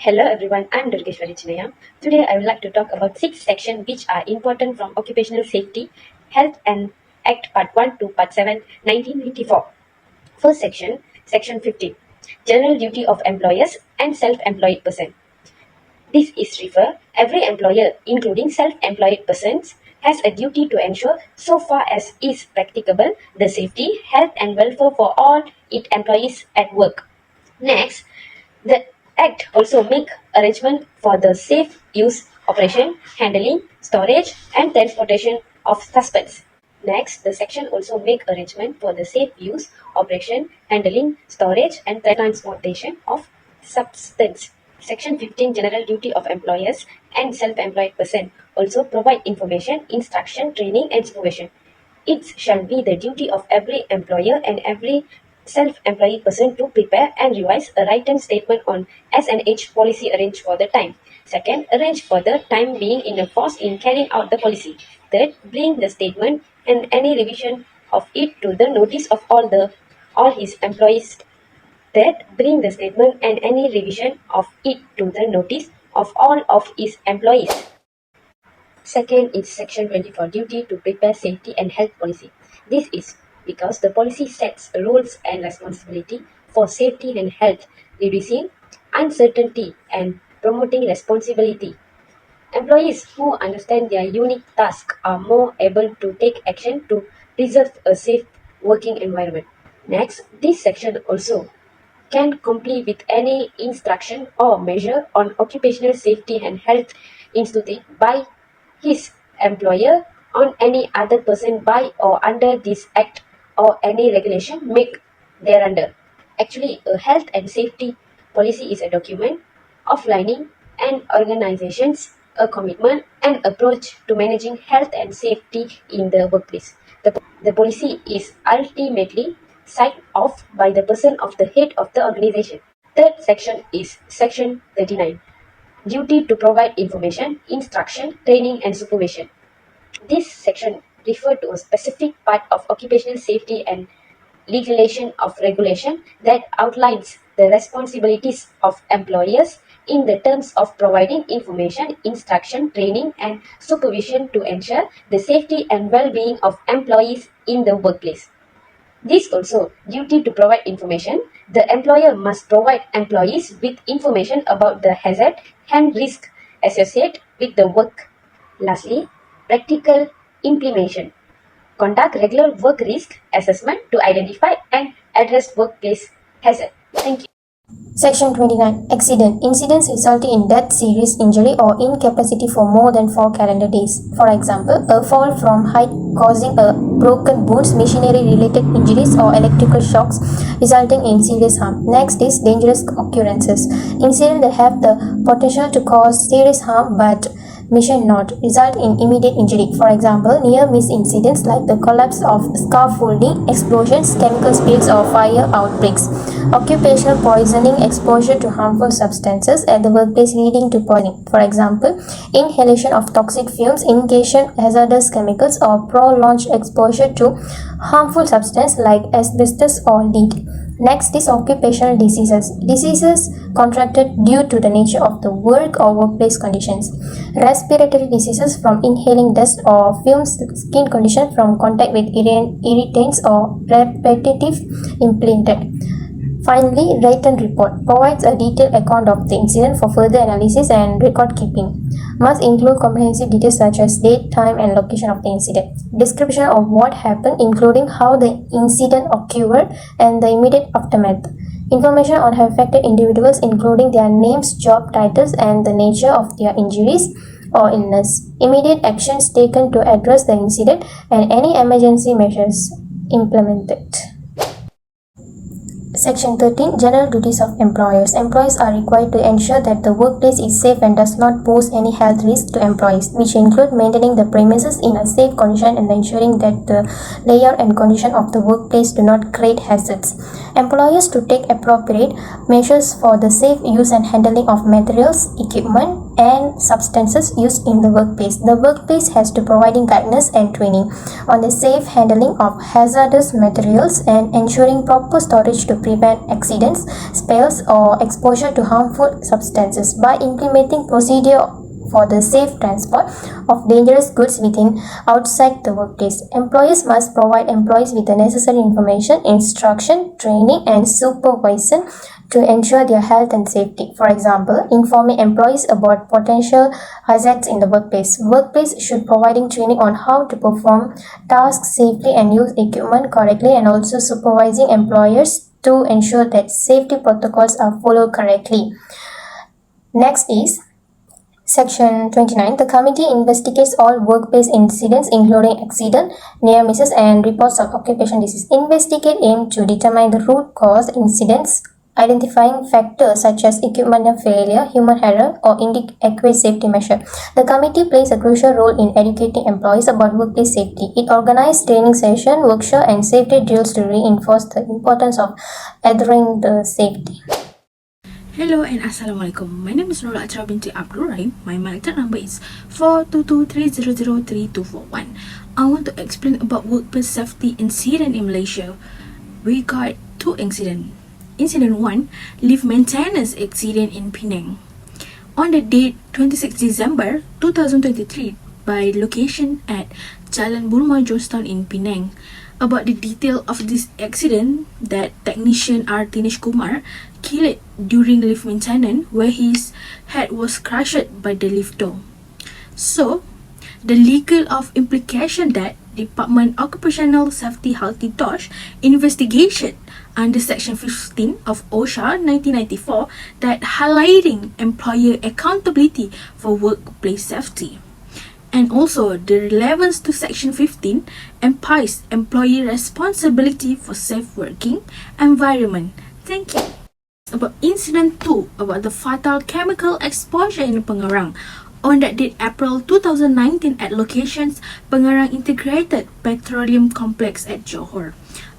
Hello everyone, I'm Durgeshwari Chinaya. Today I would like to talk about 6 sections which are important from Occupational Safety, Health and Act Part 1 to Part 7, 1994. First section, Section 15, General Duty of Employers and Self-Employed Person. This is refer, every employer, including self-employed persons, has a duty to ensure, so far as is practicable, the safety, health and welfare for all its employees at work. Next, the Act also make arrangement for the safe use, operation, handling, storage and transportation of suspects. Next, the section also make arrangement for the safe use, operation, handling, storage and transportation of substance. Section 15 General Duty of Employers and Self-Employed Person also provide information, instruction, training and supervision. It shall be the duty of every employer and every self-employed person to prepare and revise a written statement on S&H policy arranged for the time. Second, arrange for the time being in a force in carrying out the policy. Third, bring the statement and any revision of it to the notice of all his employees. Third, bring the statement and any revision of it to the notice of all of his employees. Second is Section 24, Duty to prepare safety and health policy. This is because the policy sets rules and responsibility for safety and health, reducing uncertainty and promoting responsibility. Employees who understand their unique task are more able to take action to preserve a safe working environment. Next, this section also can comply with any instruction or measure on occupational safety and health instituted by his employer on any other person by or under this act or any regulation made thereunder. Actually, a health and safety policy is a document outlining an organization's a commitment and approach to managing health and safety in the workplace. The policy is ultimately signed off by the person of the head of the organization. Third section is Section 39. Duty to provide information, instruction, training and supervision. This section refers to a specific part of occupational safety and legislation of regulation that outlines the responsibilities of employers in the terms of providing information, instruction, training and supervision to ensure the safety and well-being of employees in the workplace. This also duty to provide information. The employer must provide employees with information about the hazard and risk associated with the work. Lastly, practical implementation. Conduct regular work risk assessment to identify and address workplace hazard. Thank you. Section 29. Accident. Incidents resulting in death, serious injury or incapacity for more than 4 calendar days. For example, a fall from height causing a broken bones, machinery-related injuries or electrical shocks resulting in serious harm. Next is dangerous occurrences. Incidents that have the potential to cause serious harm but may not result in immediate injury. For example, near-miss incidents like the collapse of scaffolding, explosions, chemical spills or fire outbreaks. Occupational poisoning, exposure to harmful substances at the workplace leading to poisoning. For example, inhalation of toxic fumes, inhalation hazardous chemicals or prolonged exposure to harmful substances like asbestos or lead. Next is occupational diseases. Diseases contracted due to the nature of the work or workplace conditions. Respiratory diseases from inhaling dust or fumes, skin condition from contact with irritants or repetitive implanted. Finally, written report provides a detailed account of the incident for further analysis and record keeping. Must include comprehensive details such as date, time, and location of the incident. Description of what happened, including how the incident occurred and the immediate aftermath. Information on affected individuals, including their names, job titles, and the nature of their injuries or illness. Immediate actions taken to address the incident and any emergency measures implemented. Section 13. General duties of employers. Employers are required to ensure that the workplace is safe and does not pose any health risk to employees, which include maintaining the premises in a safe condition and ensuring that the layout and condition of the workplace do not create hazards. Employers to take appropriate measures for the safe use and handling of materials, equipment, and substances used in the workplace. The workplace has to providing guidance and training on the safe handling of hazardous materials and ensuring proper storage to prevent accidents, spills, or exposure to harmful substances. By implementing procedure for the safe transport of dangerous goods within outside the workplace, employers must provide employees with the necessary information, instruction, training, and supervision to ensure their health and safety. For example, informing employees about potential hazards in the workplace. Workplace should providing training on how to perform tasks safely and use equipment correctly, and also supervising employers to ensure that safety protocols are followed correctly. Next is Section 29. The committee investigates all workplace incidents including accident, near misses, and reports of occupational disease. Investigate aim to determine the root cause incidents, identifying factors such as equipment failure, human error, or inadequate safety measure. The committee plays a crucial role in educating employees about workplace safety. It organizes training sessions, workshops, and safety drills to reinforce the importance of adhering the safety. Hello and Assalamualaikum. My name is Nurul Achra binti Abdul Rahim. My matter number is 42230032241. I want to explain about workplace safety incident in Malaysia. We got two incidents. Incident 1, lift maintenance accident in Penang. On the date 26 December 2023 by location at Jalan Burma Jostown in Penang. About the detail of this accident, that technician R. Dinesh Kumar killed during lift maintenance where his head was crushed by the lift door. So, the legal of implication that Department Occupational Safety Healthy Dodge investigation under Section 15 of OSHA 1994 that highlighting employer accountability for workplace safety. And also, the relevance to Section 15 implies employee responsibility for safe working environment. Thank you. About Incident 2, about the fatal chemical exposure in Pengerang. On that date, April 2019, at locations Pengerang Integrated Petroleum Complex at Johor.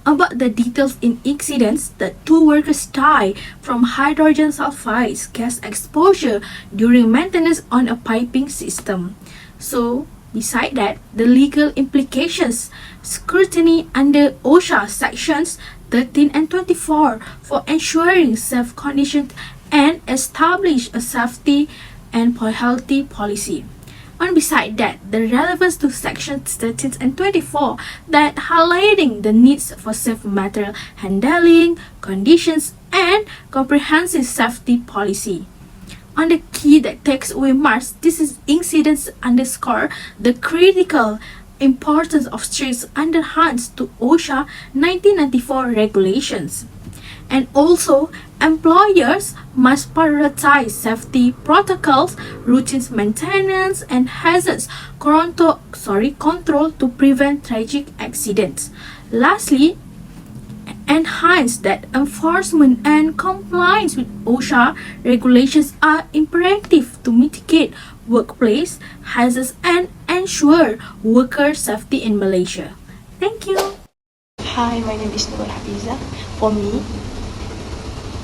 About the details in incidents, that 2 workers died from hydrogen sulfide gas exposure during maintenance on a piping system. So, beside that, the legal implications, scrutiny under OSHA sections 13 and 24 for ensuring safe conditions and establish a safety and healthy policy. And beside that, the relevance to sections 13 and 24 that highlighting the needs for safe material handling, conditions, and comprehensive safety policy. On the key that takes away marks, this is incidents underscore the critical importance of strict adherence to OSHA 1994 regulations. And also, employers must prioritize safety protocols, routines maintenance, and hazards control to prevent tragic accidents. Lastly, enhance that enforcement and compliance with OSHA regulations are imperative to mitigate workplace hazards and ensure worker safety in Malaysia. Thank you. Hi, my name is Nur Hafiza. For me,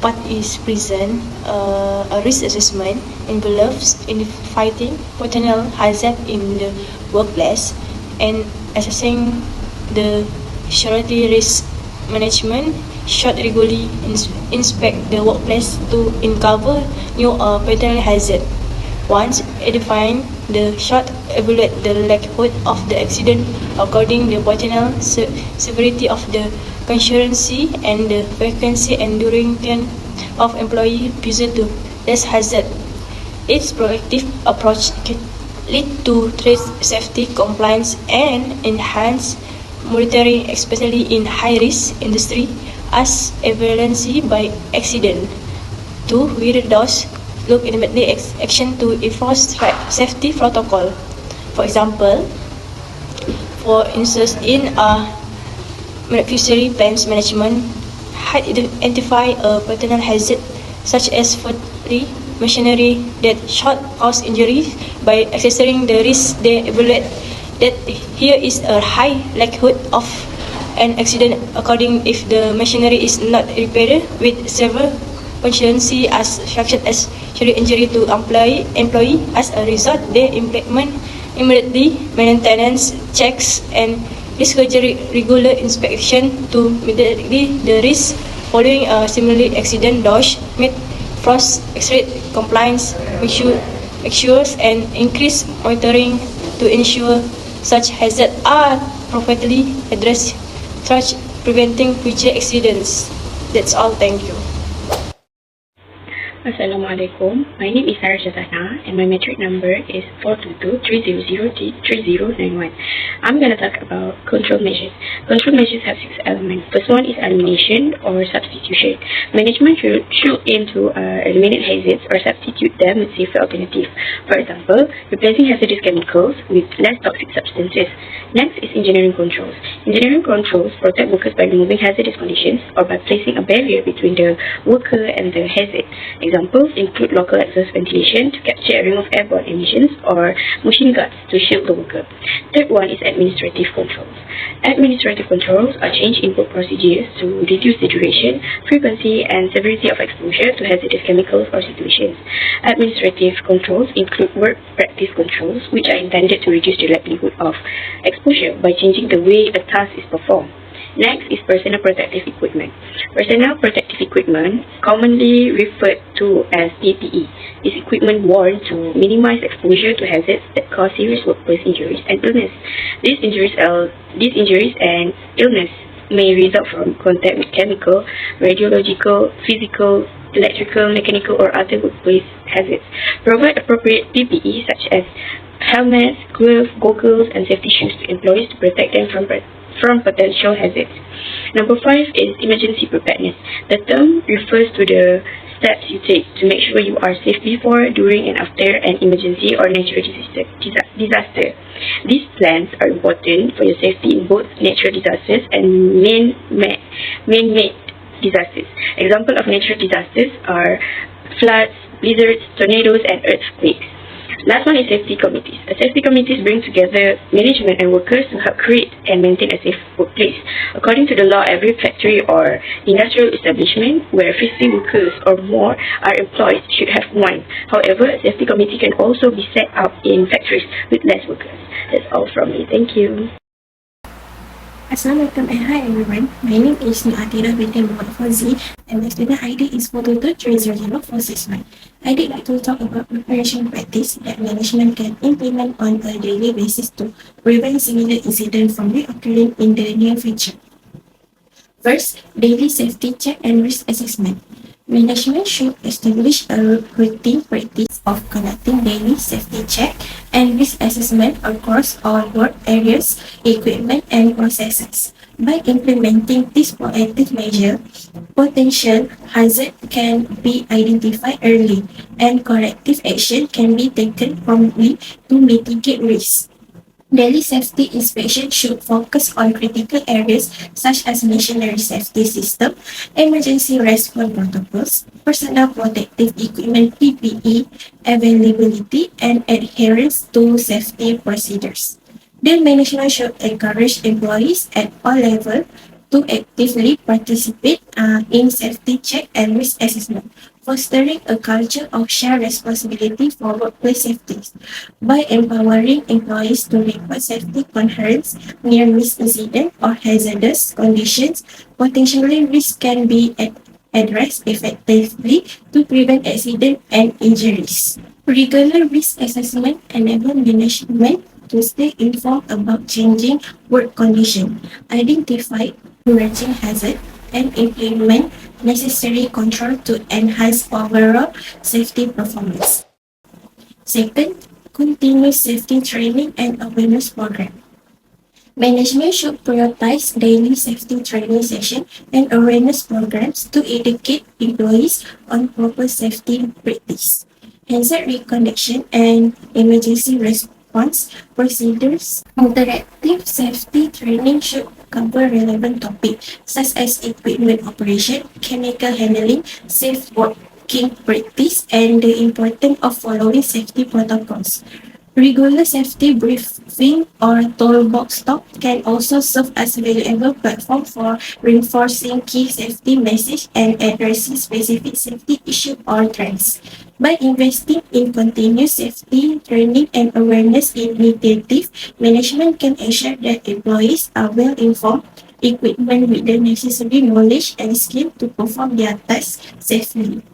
what is present a risk assessment involves in fighting potential hazard in the workplace and assessing the security risk management should regularly inspect the workplace to uncover new potential hazard. Once identifying the should evaluate the likelihood of the accident according to the potential severity of the concurrency and the frequency and duration of employee exposure to this hazard. Its proactive approach can lead to trade safety compliance and enhance monitoring, especially in high-risk industry, as evidenced by accident. 2. We thus look immediately action to enforce safety protocol. For example, for instance, in manufacturing plants management, identify a potential hazard such as faulty machinery that should cause injury by assessing the risk. They evaluate that here is a high likelihood of an accident according if the machinery is not repaired with several contingencies as such as serious injury to employee. As a result, they implement immediately maintenance checks and discourage regular inspection to mitigate the risk. Following a similar accident, Dodge made frost extreme compliance measures and increased monitoring to ensure such hazards are properly addressed, thus preventing future accidents. That's all. Thank you. Assalamualaikum. My name is Sarah Shazana and my metric number is 422-300-3091. I'm going to talk about control measures. Control measures have 6 elements. First one is elimination or substitution. Management should aim to eliminate hazards or substitute them with safer alternatives. For example, replacing hazardous chemicals with less toxic substances. Next is engineering controls. Engineering controls protect workers by removing hazardous conditions or by placing a barrier between the worker and the hazard. Examples include local exhaust ventilation to capture and remove airborne emissions or machine guards to shield the worker. Third one is administrative controls. Administrative controls are change input procedures to reduce the duration, frequency, and severity of exposure to hazardous chemicals or situations. Administrative controls include work practice controls, which are intended to reduce the likelihood of exposure by changing the way a task is performed. Next is personal protective equipment. Personal protective equipment, commonly referred to as PPE, is equipment worn to minimize exposure to hazards that cause serious workplace injuries and illness. These injuries and illness may result from contact with chemical, radiological, physical, electrical, mechanical, or other workplace hazards. Provide appropriate PPE such as helmets, gloves, goggles, and safety shoes to employees to protect them from potential hazards. Number 5 is emergency preparedness. The term refers to the steps you take to make sure you are safe before, during, and after an emergency or natural disaster. These plans are important for your safety in both natural disasters and man-made disasters. Examples of natural disasters are floods, blizzards, tornadoes, and earthquakes. Last one is safety committees. Safety committees bring together management and workers to help create and maintain a safe workplace. According to the law, every factory or industrial establishment where 50 workers or more are employed should have one. However, a safety committee can also be set up in factories with less workers. That's all from me. Thank you. Assalamualaikum and hi everyone. My name is Nu'atira binti Muhammad Fauzi and my student ID is 422-300-461. I'd like to talk about preparation practice that management can implement on a daily basis to prevent similar incidents from reoccurring in the near future. First, daily safety check and risk assessment. Management should establish a routine practice of conducting daily safety check and risk assessment across all work areas, equipment, and processes. By implementing this proactive measure, potential hazards can be identified early and corrective action can be taken promptly to mitigate risks. Daily safety inspection should focus on critical areas such as machinery safety system, emergency response protocols, personal protective equipment PPE, availability, and adherence to safety procedures. The management should encourage employees at all levels to actively participate in safety check and risk assessment, fostering a culture of shared responsibility for workplace safety. By empowering employees to report safety concerns, near-miss incidents, or hazardous conditions, potentially risks can be addressed effectively to prevent accidents and injuries. Regular risk assessment enables management to stay informed about changing work conditions, identify emerging hazards, and implement necessary control to enhance overall safety performance. Second, continuous safety training and awareness program. Management should prioritize daily safety training sessions and awareness programs to educate employees on proper safety practice, hazard recognition, and emergency response procedures. Interactive safety training should cover relevant topics such as equipment operation, chemical handling, safe working practice, and the importance of following safety protocols. Regular safety briefing or toolbox talk can also serve as a valuable platform for reinforcing key safety messages and addressing specific safety issues or trends. By investing in continuous safety training and awareness initiatives, management can ensure that employees are well informed, equipped with the necessary knowledge and skill to perform their tasks safely,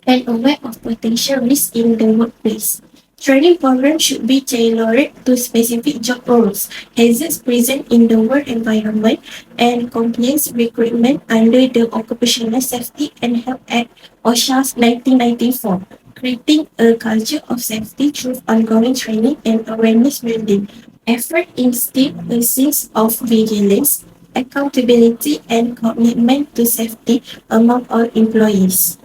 and aware of potential risks in the workplace. Training programs should be tailored to specific job roles, hazards present in the work environment, and compliance requirements under the Occupational Safety and Health Act OSHA 1994, creating a culture of safety through ongoing training and awareness building. Effort instill a sense of vigilance, accountability, and commitment to safety among all employees.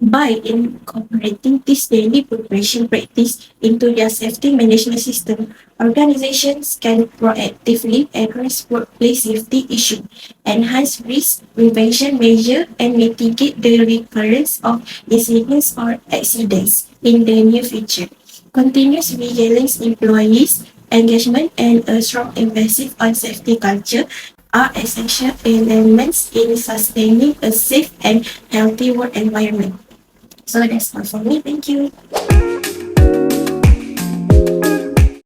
By incorporating this daily preparation practice into their safety management system, organizations can proactively address workplace safety issues, enhance risk prevention measures, and mitigate the recurrence of incidents or accidents in the near future. Continuous vigilance, employees engagement, and a strong emphasis on safety culture are essential elements in sustaining a safe and healthy work environment. So that's all for me. Thank you.